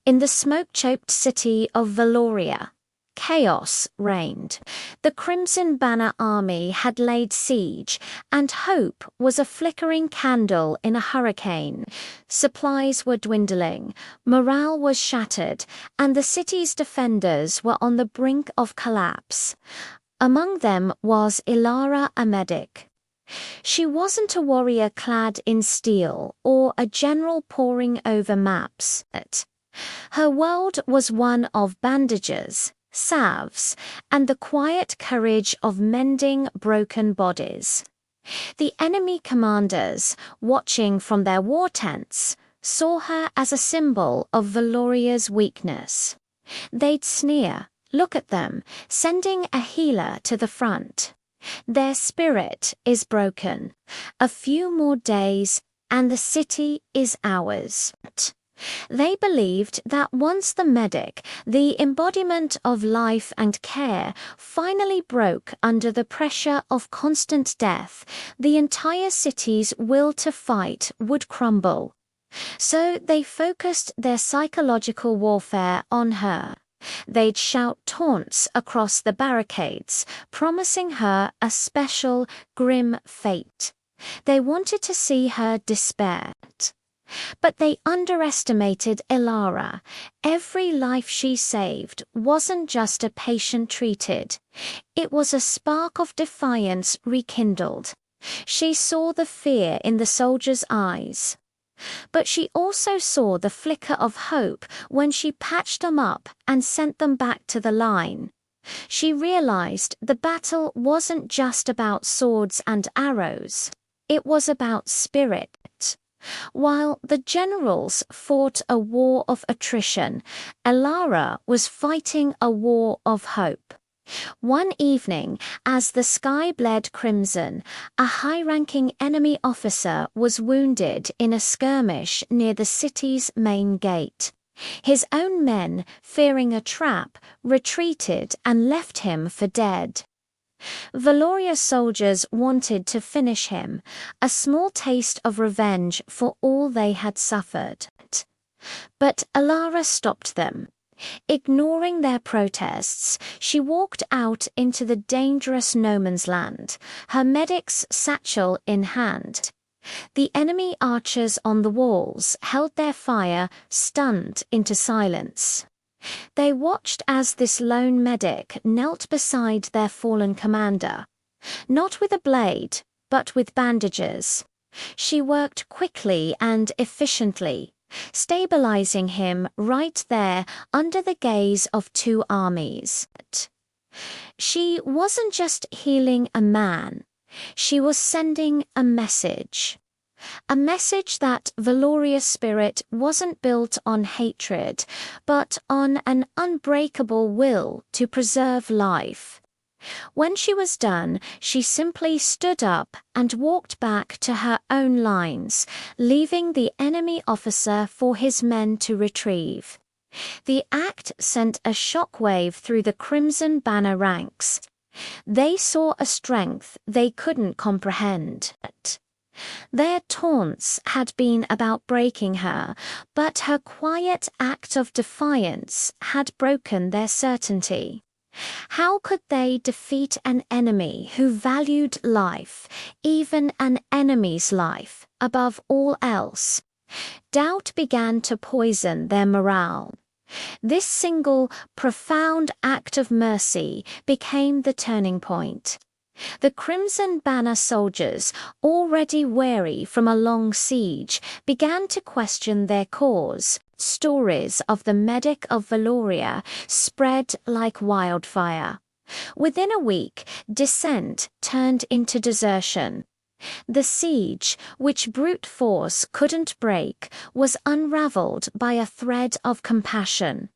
In the smoke-choked city of Valoria, chaos reigned. The Crimson Banner army had laid siege, and hope was a flickering candle in a hurricane. Supplies were dwindling, morale was shattered, and the city's defenders were on the brink of collapse. Among them was Ilara, a medic. She wasn't a warrior clad in steel or a general poring over maps. Her world was one of bandages, salves, and the quiet courage of mending broken bodies. The enemy commanders, watching from their war tents, saw her as a symbol of Valoria's weakness. They'd sneer, "Look at them, sending a healer to the front. Their spirit is broken. A few more days, and the city is ours." They believed that once the medic, the embodiment of life and care, finally broke under the pressure of constant death, the entire city's will to fight would crumble. So they focused their psychological warfare on her. They'd shout taunts across the barricades, promising her a special, grim fate. They wanted to see her despair. But they underestimated Ilara. Every life she saved wasn't just a patient treated. It was a spark of defiance rekindled. She saw the fear in the soldiers' eyes. But she also saw the flicker of hope when she patched them up and sent them back to the line. She realized the battle wasn't just about swords and arrows. It was about spirit. While the generals fought a war of attrition, Ilara was fighting a war of hope. One evening, as the sky bled crimson, a high-ranking enemy officer was wounded in a skirmish near the city's main gate. His own men, fearing a trap, retreated and left him for dead. Valoria soldiers wanted to finish him, a small taste of revenge for all they had suffered. But Ilara stopped them. Ignoring their protests, she walked out into the dangerous no man's land, her medic's satchel in hand. The enemy archers on the walls held their fire, stunned into silence. They watched as this lone medic knelt beside their fallen commander, not with a blade, but with bandages. She worked quickly and efficiently, stabilizing him right there under the gaze of two armies. She wasn't just healing a man, she was sending a message. A message that Valoria's spirit wasn't built on hatred, but on an unbreakable will to preserve life. When she was done, she simply stood up and walked back to her own lines, leaving the enemy officer for his men to retrieve. The act sent a shockwave through the Crimson Banner ranks. They saw a strength they couldn't comprehend. Their taunts had been about breaking her, but her quiet act of defiance had broken their certainty. How could they defeat an enemy who valued life, even an enemy's life, above all else? Doubt began to poison their morale. This single, profound act of mercy became the turning point. The Crimson Banner soldiers, already weary from a long siege, began to question their cause. Stories of the medic of Valoria spread like wildfire. Within a week, dissent turned into desertion. The siege, which brute force couldn't break, was unraveled by a thread of compassion.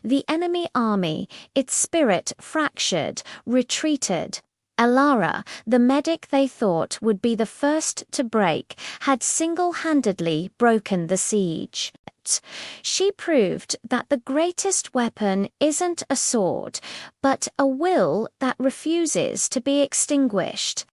The enemy army, its spirit fractured, retreated. Ilara, the medic they thought would be the first to break, had single-handedly broken the siege. She proved that the greatest weapon isn't a sword, but a will that refuses to be extinguished.